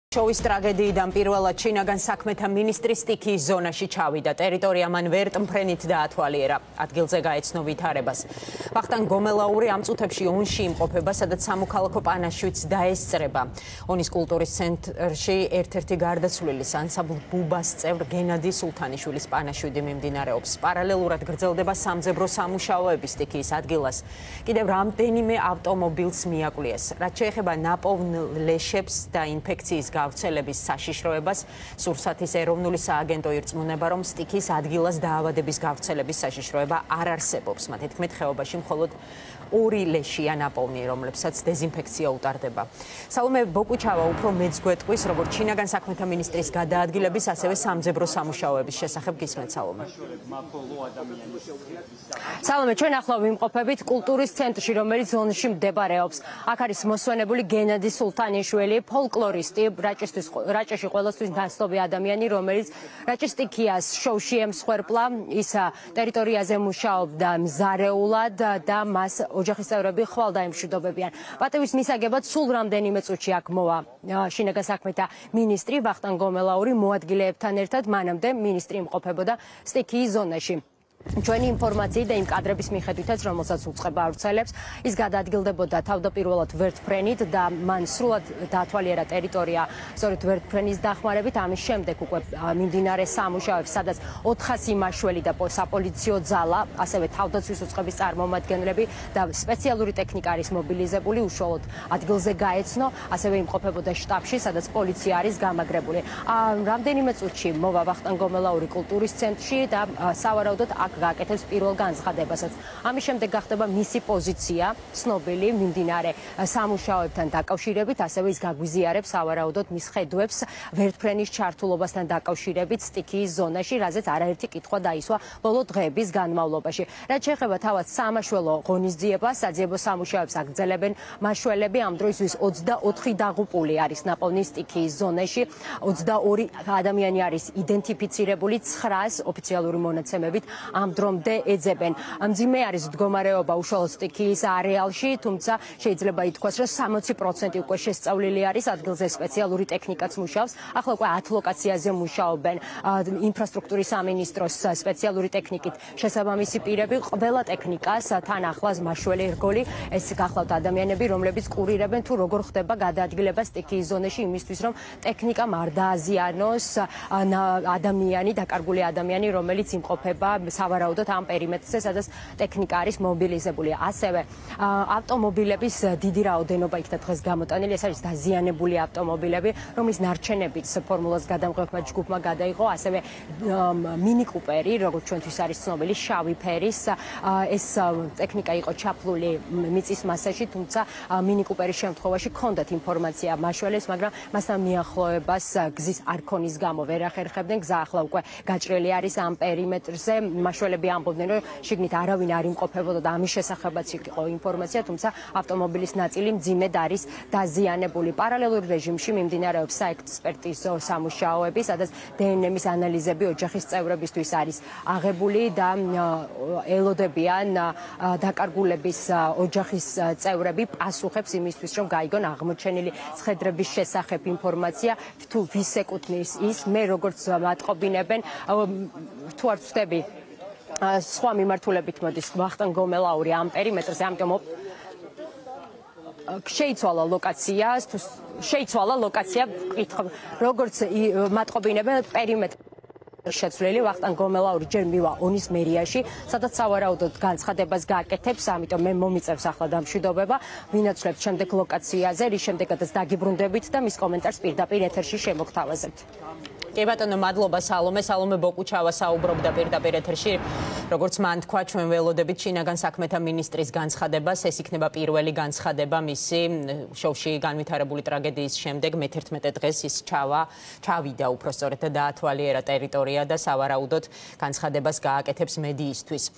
შოუის ტრაგედიიდან პირველად შინაგან საქმეთა მინისტრის სტიქიის ზონაში ჩავიდა. ტერიტორია მან ვერტმფრენით დაათვალიერა. ადგილზე გაეცნო ვითარებას. ვახტანგ გომელაური ამ წუთებში ონში იმყოფება, სადაც სამოქალაქო პანაშვიდს დაესწრება. ონის კულტურის ცენტრში ერთ-ერთი გარდაცვლილის ანსამბლ ბუბას წევრ გენადი სულთანიშვილის პანაშვიდი მიმდინარეობს. პარალელურად გრძელდება სამძებრო სამუშაოები სტიქიის ადგილას. კიდევ რამდენიმე ავტომობილს მიაკვლიეს. რაც შეეხება ნაპოვნ ლეშებს და ინფექციის გავრცელების საშიშროებას, სურსათის ეროვნული სააგენტო ირწმუნება, რომ სტიქიის ადგილას დაავადების გავრცელების საშიშროება არ არსებობს. მათი თქმით, ხეობაში მხოლოდ 2 ლეშია ნაპოვნი, რომლებსაც დეზინფექცია უტარდება. სალომე ბოკუჩავა უფრო მეც გვეტყვის, როგორც შინაგან საქმეთა მინისტრის გადაადგილების, ასევე სამძებრო სამუშაოების შესახებ გისმენთ, სალომე. სალომე, ჩვენ ახლა ვიმყოფებით კულტურის ცენტრში, რომელიც ზონაში მდებარეობს. აქ არის მოსვენებული გენადი სულთანიშვილი, ფოლკლორისტი, რაჭაში ყველასთვის ნაცნობი ადამიანი, რომელიც რაჭის სტიქიას შოუში ემსხვერპლა. ის ტერიტორიაზე მუშაობდა მზარეულად და მას ოჯახის წევრები ხვალ დაემშვიდობებიან. პატივის მისაგებად სულ რამდენიმე წუთში აქ მოვა შინაგან საქმეთა მინისტრი ვახტანგ გომელაური მოადგილეებთან ერთად. მანამდე მინისტრი იმყოფებოდა სტიქიის ზონაში. ჩვენი ინფორმაციით და იმ კადრების მიხედვითაც, რომელსაც უწყება ავრცელებს, ის გადაადგილდებოდა თავდაპირველად ვერტმფრენით და მან სრულად დაათვალიერა ტერიტორია სწორედ ვერტმფრენის დახმარებით. ამის შემდეგ უკვე მიმდინარე სამუშაოებს, სადაც 400 მაშველი და საპოლიციო ძალა, ასევე თავდაცვის უწყების წარმომადგენლები და სპეციალური ტექნიკა არის მობილიზებული, უშუალოდ ადგილზე გაეცნო, ასევე იმყოფებოდა შტაბში, სადაც პოლიცია არის გამაგრებული. რამდენიმე წუთში მოვა ვახტანგ გომელაური კულტურის ცენტრში და სავარაუდოდ გააკეთებს პირველ განცხადებასაც. ამის შემდეგ გახდება მისი პოზიცია ცნობილი მიმდინარე სამუშაოებთან დაკავშირებით, ასევე ის გაგვიზიარებს სავარაუდოდ მის ხედვებს ვერტმფრენის ჩართულობასთან დაკავშირებით სტიქიის ზონაში, რაზეც არაერთი კითხვა დაისვა ბოლო დღეების განმავლობაში. რაც შეეხება თავად სამაშველო ღონისძიებას, საძიებო სამუშაოებს აგრძელებენ მაშველები. ამ დროისთვის 24 დაღუპული არის ნაპოვნი სტიქიის ზონაში, 22 ადამიანი არის იდენტიფიცირებული, 900 ოფიციალური მონაცემებით ამ დრომდე ეძებენ. მძიმე არის მდგომარეობა უშუალოდ სტიქიის არეალში, თუმცა შეიძლება ითქვას, რომ 60% უკვე შესწავლილი არის, ადგილზე სპეციალური ტექნიკაც მუშაობს. ახლა უკვე 10 ლოკაციაზე მუშაობენ ინფრასტრუქტურის სამინისტროს სპეციალური ტექნიკით შესაბამისი პირები. ყველა ტექნიკას თან ახლავს მაშველი რგოლი. ეს გახლავთ ადამიანები, რომლებიც კურირებენ თუ როგორ ხდება გადაადგილება სტიქიის ზონაში, იმისთვის რომ ტექნიკამ არ დააზიანოს ადამიანი, დაკარგული ადამიანი, რომელიც იმყოფება სავარაუდოდ ამ პერიმეტრზე, სადაც ტექნიკა არის მობილიზებული. ასევე ავტომობილების დიდი რაოდენობა იქნა დღეს გამოტანილი. ეს არის დაზიანებული ავტომობილები, რომლის ნარჩენებიც ფორმულას გადამღებმა ჯგუფმა გადაიღო. ასევე მინი კუპერი, როგორც ჩვენთვის არის ცნობილი, შავი ფერის. ეს ტექნიკა იყო ჩაფლული მიწის მასაში, თუმცა მინი კუპერის შემთხვევაში ჰქონდათ ინფორმაცია მაშველებს, მაგრამ მასთან მიახლოებას გზის არ ქონის გამო ვერ ახერხებდნენ. გზა ახლა უკვე გაჭრილი არის ამ პერიმეტრზე. მაშველები ამბობდნენ, რომ შიგნით არავინ არ იმყოფებოდა და ამის შესახებაც იყო ინფორმაცია, თუმცა ავტომობილის ნაწილი მძიმედ არის დაზიანებული. პარალელურ რეჟიმში მიმდინარეობს საექსპერტიზო სამუშაოები, სადაც დნმ-ის ანალიზები ოჯახის წევრებისთვის არის აღებული და ელოდებიან დაკარგულების ოჯახის წევრები პასუხებს იმისთვის, რომ გაიგონ აღმოჩენილი ცხედრების შესახებ ინფორმაცია, თუ ვის ეკუთვნის ის. მე როგორც ვატყობინებენ, თუ არ ვწდები სხვა მიმართულებით მოდის ვახტანგ გომელაური ამ პერიმეტრზე, ამიტომ შეიცვალა ლოკაცია, როგორც მატყობინებენ პერიმეტრ შეცვლილი. ვახტანგ გომელაური ჯერ მივა ონის მერიაში, სადაც სავარაუდოდ განცხადებას გააკეთებს, ამიტომ მე მომიწევს ახლა დამშვიდობება, ვინაცვლებთ შემდეგ ლოკაციაზე, რის შემდეგაც დაგიბრუნდებით და მის კომენტარს პირდაპირ ეთერში შემოგთავაზებთ. კი ბატონო, მადლობა სალომე. სალომე ბოკუჩავა საუბრობდა პირდაპირ ეთერში. როგორც მან თქვა, ჩვენ ველოდებით შინაგან საქმეთა მინისტრის განცხადებას. ეს იქნება პირველი განცხადება მისი შოუში განვითარებული ტრაგედიის შემდეგ. მე-11 დღეს ის ჩავიდა უბრალოდ და დაათვალიერა ტერიტორია და სავარაუდოდ განცხადებას გააკეთებს მედიისთვის.